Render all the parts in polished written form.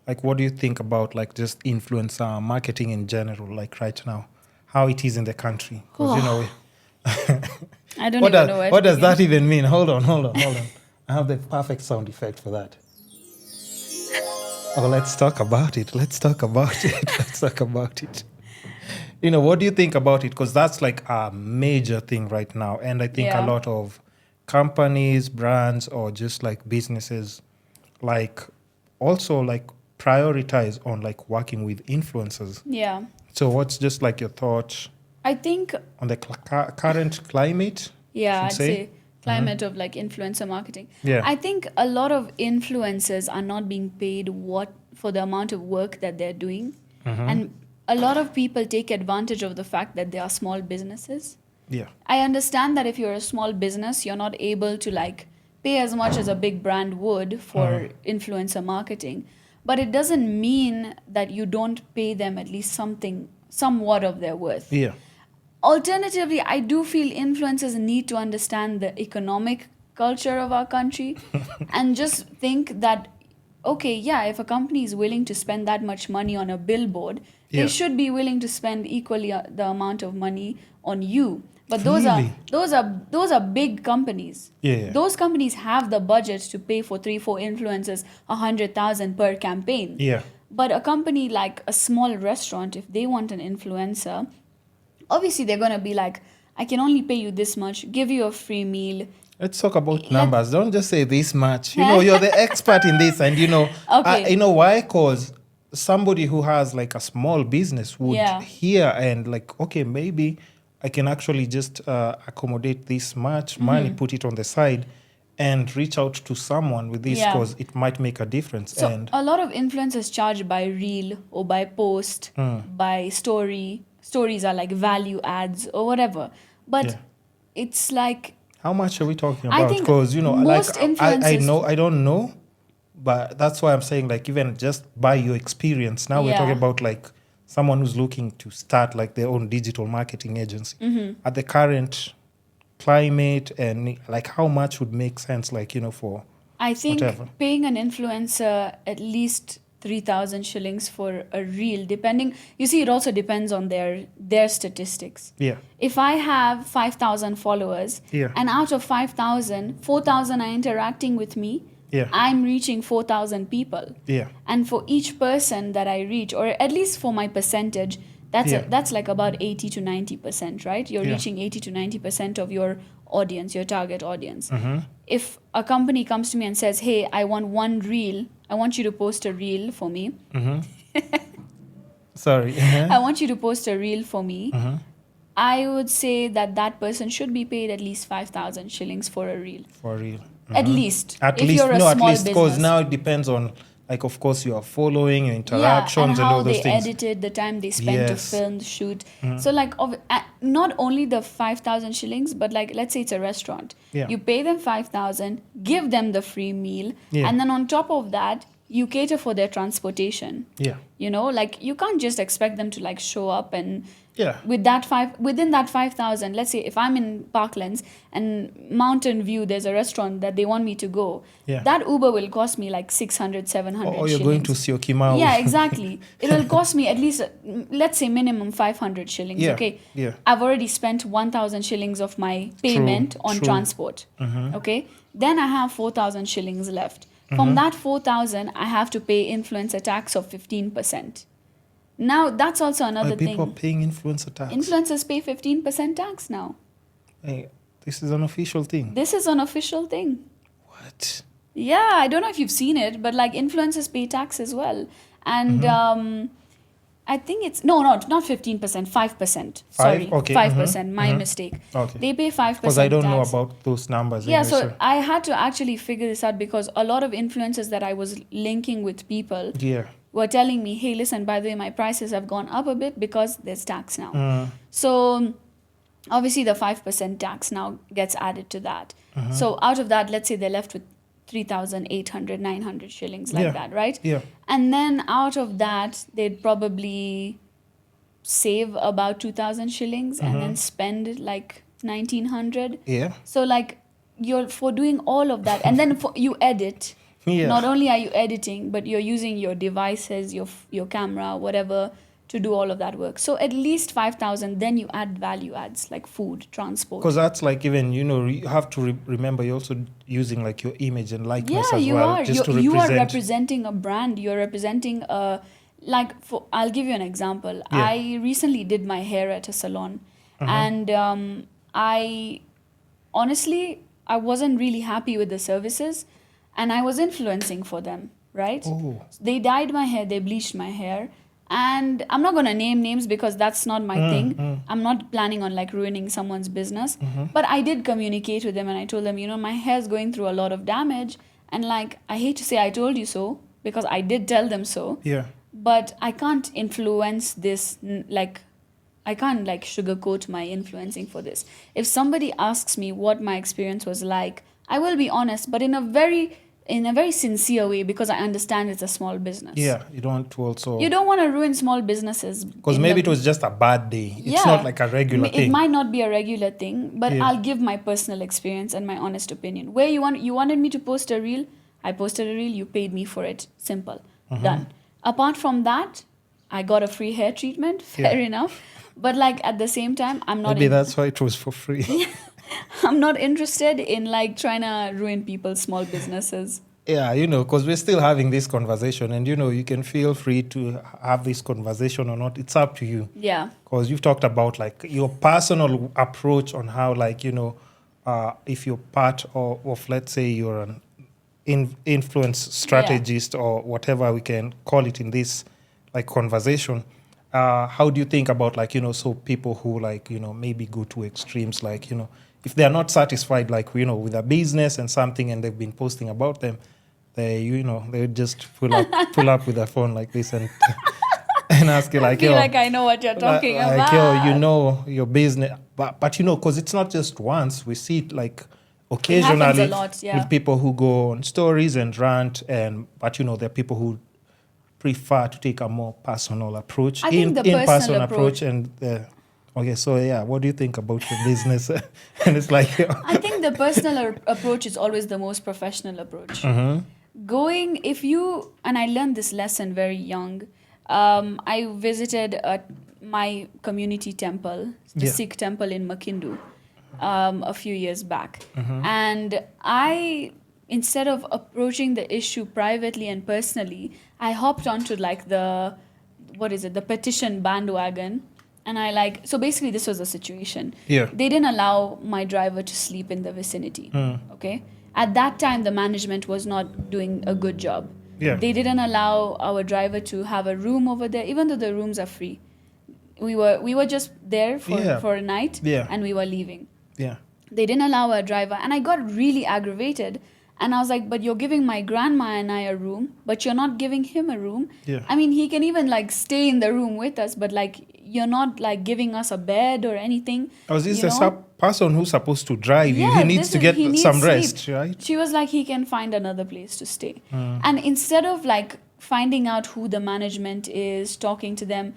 like, what do you think about like just influencer marketing in general, like right now, how it is in the country? Because I don't even know where what to does begin. that even mean? Hold on. I have the perfect sound effect for that. Oh, let's talk about it. Let's talk about it. What do you think about it? Because that's like a major thing right now. And I think a Yeah. lot of companies, brands, or just like businesses, like also like prioritize on like working with influencers. Yeah. So what's just like your thought I think, on the current climate? yeah, should I'd say? say climate of like influencer marketing. Yeah. I think a lot of influencers are not being paid for the amount of work that they're doing. And a lot of people take advantage of the fact that they are small businesses. Yeah. I understand that if you're a small business, you're not able to like pay as much as a big brand would for influencer marketing. But it doesn't mean that you don't pay them at least somewhat of their worth. Yeah. Alternatively, I do feel influencers need to understand the economic culture of our country and just think that, okay, yeah, if a company is willing to spend that much money on a billboard, Yeah. they should be willing to spend equally the amount of money on you. But Really? those are big companies. Yeah. Those companies have the budget to pay for 3-4 influencers 100,000 per campaign. Yeah. But a company like a small restaurant, if they want an influencer, obviously they're going to be like, I can only pay you this much, give you a free meal. Let's talk about numbers. Don't just say this much. You're the expert in this, and Okay. you know why? Because somebody who has like a small business would hear and like, okay, maybe I can actually just accommodate this much money, put it on the side, and reach out to someone with this because it might make a difference. So And a lot of influencers charge by reel or by post, by story. Stories are like value ads or whatever. But it's like, how much are we talking I about? think Because most like I influencers- I don't know, but that's why I'm saying like even just by your experience. Now we're Yeah. talking about like someone who's looking to start like their own digital marketing agency at the current climate, and like how much would make sense, like for I think whatever. paying an influencer at least 3,000 shillings for a reel, depending, you see, it also depends on their statistics. Yeah. If I have 5,000 followers, Yeah. and out of 5,000, 4,000 are interacting with me, Yeah. I'm reaching 4,000 people. Yeah. And for each person that I reach, or at least for my percentage, that's like about 80 to 90%, right? You're reaching 80 to 90% of your audience, your target audience. If a company comes to me and says, hey, I want one reel, I want you to post a reel for me. Sorry. I want you to post a reel for me. I would say that person should be paid at least 5,000 shillings for a reel. For real. At least. At if least, you're a no, at small least because business. now it depends on, like, of course, your following, your Yeah, interactions, and and how all those they things. edited, the time they spent to Yes. film, shoot. So like not only the 5,000 shillings, but like let's say it's a restaurant. Yeah. You pay them 5,000, give them the free meal, Yeah. and then on top of that, you cater for their transportation. Yeah. Like you can't just expect them to like show up and Yeah. within that 5,000, let's say if I'm in Parklands and Mountain View, there's a restaurant that they want me to go. Yeah. That Uber will cost me like 600, 700 Or you're going to shillings. Siokimau. Yeah, exactly. It will cost me at least, let's say minimum 500 shillings. Yeah, Okay. yeah. I've already spent 1,000 shillings of my payment on true. transport. Okay. Then I have 4,000 shillings left. From that 4,000, I have to pay influencer tax of 15%. Now that's also another People are thing. paying influencer tax. Influencers pay 15% tax now. Hey, this is an official thing. This is an official thing. What? Yeah, I don't know if you've seen it, but like influencers pay tax as well. And I think it's not 15%, 5%. Sorry, Okay, 5%. My mistake. Okay. They pay 5%. Because I don't know tax. about those numbers. Yeah, anyway, so I had to actually figure this out because a lot of influencers that I was linking with people yeah. were telling me, hey, listen, by the way, my prices have gone up a bit because there's tax now. So obviously the 5% tax now gets added to that. So out of that, let's say they're left with 3,800, 900 shillings like Yeah. that, right? Yeah. And then out of that, they'd probably save about 2,000 shillings and then spend like 1,900. Yeah. So like you're for doing all of that and then you edit Yeah. Not only are you editing, but you're using your devices, your camera, whatever, to do all of that work. So at least 5,000, then you add value adds like food, transport. Because that's like even, you have to remember you're also using like your image and likeness as you well. are. Just to You are represent. representing a brand. You're representing I'll give you an example. Yeah. I recently did my hair at a salon, and I honestly I wasn't really happy with the services, and I was influencing for them, right? Oh. They dyed my hair, they bleached my hair, and I'm not going to name names because that's not my thing. I'm not planning on like ruining someone's business, but I did communicate with them, and I told them, my hair's going through a lot of damage, and like I hate to say I told you so, because I did tell them so. Yeah. But I can't influence this, I can't like sugarcoat my influencing for this. If somebody asks me what my experience was like, I will be honest, but in a very sincere way, because I understand it's a small business. Yeah, you don't want to ruin small businesses. Because maybe it was just a bad day. It's not like a regular thing. It might not be a regular thing, but Yeah. I'll give my personal experience and my honest opinion. Where you wanted me to post a reel, I posted a reel, you paid me for it. Simple. Done. Apart from that, I got a free hair treatment. Fair enough. But like at the same time, I'm not... Maybe that's why it was for free. I'm not interested in like trying to ruin people's small businesses. Yeah, because we're still having this conversation, and you can feel free to have this conversation or not. It's up to you. Yeah. Because you've talked about like your personal approach on how like, if you're part of, let's say you're an influence strategist or whatever we can call it in this like conversation. How do you think about like, so people who like, maybe go to extremes, like, if they are not satisfied, like, with a business and something, and they've been posting about them, they just pull up with a phone like this and and ask you like, I feel like I know what you're talking about. Like, your business, but because it's not just once. We see it like occasionally a lot, yeah. with people who go on stories and rant, but there are people who prefer to take a more personal approach, I think the personal approach. And okay, so yeah, what do you think about your business? And it's like, I think the personal approach is always the most professional approach. And I learned this lesson very young. I visited my community temple, the Sikh temple in Makindu, a few years back. And instead of approaching the issue privately and personally, I hopped onto like the petition bandwagon. And so basically this was the situation. Yeah. They didn't allow my driver to sleep in the vicinity. Okay. At that time, the management was not doing a good job. Yeah. They didn't allow our driver to have a room over there, even though the rooms are free. We were just there for a night, and we were leaving. Yeah. They didn't allow our driver, and I got really aggravated. And I was like, but you're giving my grandma and I a room, but you're not giving him a room. Yeah. I mean, he can even like stay in the room with us, but like you're not like giving us a bed or anything. Was this a person who's supposed to drive you? He needs to get some rest, right? She was like, he can find another place to stay. And instead of like finding out who the management is, talking to them,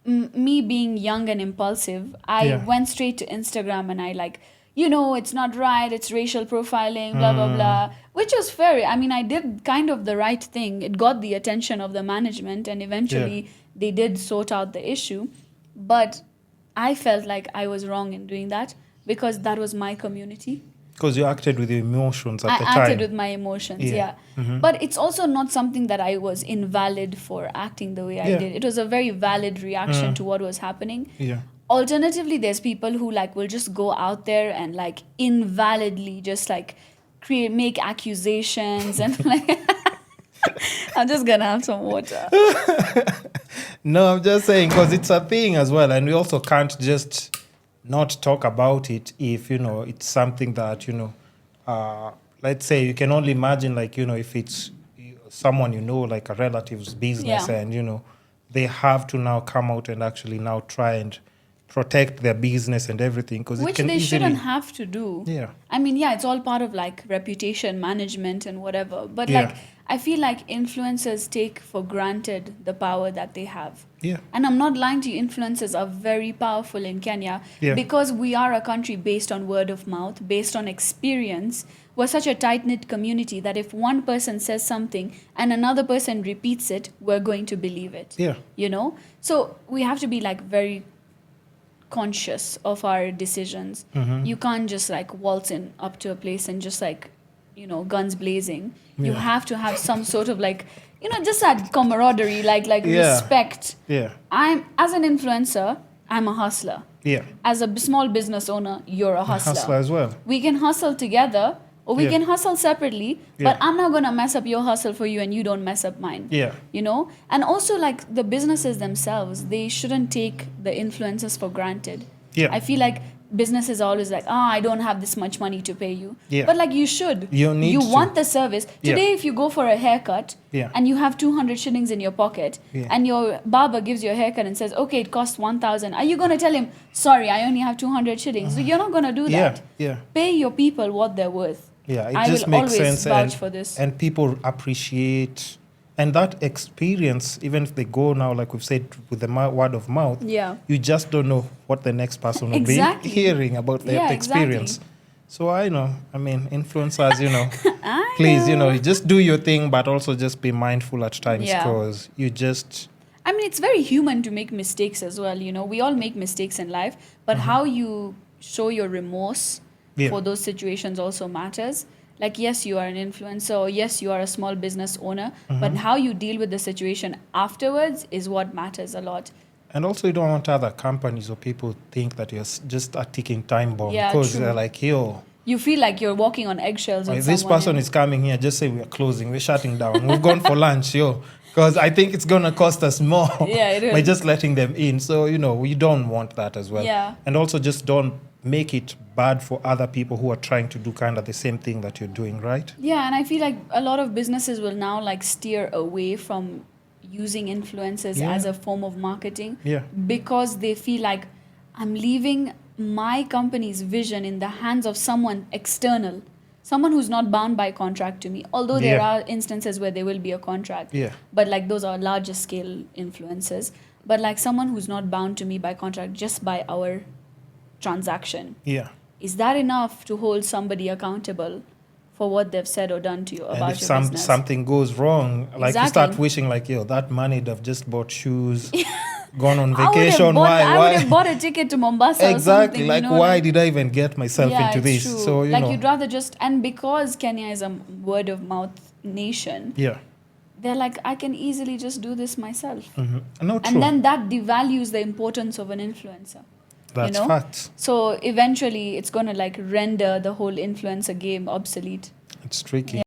me being young and impulsive, I went straight to Instagram and I like, it's not right, it's racial profiling, blah, blah, blah, which was fair. I mean, I did kind of the right thing. It got the attention of the management, and eventually they did sort out the issue. But I felt like I was wrong in doing that because that was my community. Because you acted with your emotions at the time. I acted with my emotions, yeah. But it's also not something that I was invalid for acting the way I did. It was a very valid reaction to what was happening. Yeah. Alternatively, there's people who like will just go out there and like invalidly just like make accusations and like I'm just gonna have some water. No, I'm just saying because it's a thing as well, and we also can't just not talk about it if it's something that let's say you can only imagine like if it's someone like a relative's business and they have to now come out and actually now try and protect their business and everything, because which they shouldn't have to do. Yeah. I mean, it's all part of like reputation management and whatever. But like I feel like influencers take for granted the power that they have. Yeah. And I'm not lying to you, influencers are very powerful in Kenya because we are a country based on word of mouth, based on experience. We're such a tight-knit community that if one person says something and another person repeats it, we're going to believe it. Yeah. You know? So we have to be like very conscious of our decisions. You can't just like waltz in up to a place and just like, you know, guns blazing. You have to have some sort of like, you know, just that camaraderie, like respect. Yeah. I'm as an influencer, I'm a hustler. Yeah. As a small business owner, you're a hustler. Hustler as well. We can hustle together or we can hustle separately, but I'm not going to mess up your hustle for you and you don't mess up mine. Yeah. You know? And also like the businesses themselves, they shouldn't take the influencers for granted. Yeah. I feel like businesses are always like, I don't have this much money to pay you. Yeah. But like you should. You want the service. Today, if you go for a haircut and you have 200 shillings in your pocket and your barber gives you a haircut and says, okay, it costs 1,000. Are you going to tell him, sorry, I only have 200 shillings? So you're not going to do that. Yeah. Pay your people what they're worth. Yeah, it I just will makes always sense. vouch for this. And people appreciate. And that experience, even if they go now, like we've said, with the word of mouth, you just don't know what the next person will be hearing about their experience. Exactly. So I know, I mean, influencers, you know, please, you know, just do your thing, but also just be mindful at times because you just... I mean, it's very human to make mistakes as well, you know. We all make mistakes in life, but how you show your remorse for those situations also matters. Like, yes, you are an influencer or yes, you are a small business owner, but how you deal with the situation afterwards is what matters a lot. And also you don't want other companies or people think that you're just a ticking time bomb because they're like, yo. You feel like you're walking on eggshells. This person is coming here, just say we're closing, we're shutting down, we've gone for lunch, yo. Because I think it's going to cost us more by just letting them in. So, you know, we don't want that as well. Yeah. And also just don't make it bad for other people who are trying to do kind of the same thing that you're doing, right? Yeah, and I feel like a lot of businesses will now like steer away from using influencers as a form of marketing because they feel like I'm leaving my company's vision in the hands of someone external, someone who's not bound by contract to me, although there are instances where there will be a contract, but like those are larger scale influencers, but like someone who's not bound to me by contract, just by our transaction. Is that enough to hold somebody accountable for what they've said or done to you about your business? If something goes wrong, like you start wishing like, yo, that money they've just bought shoes, gone on vacation. I would have bought a ticket to Mombasa or something. Like, you know, why did I even get myself into this? True. So, you know. You'd rather just, and because Kenya is a word of mouth nation, they're like, I can easily just do this myself. No, and then that devalues the importance of an influencer. That's fact. So eventually it's going to like render the whole influencer game obsolete. It's tricky.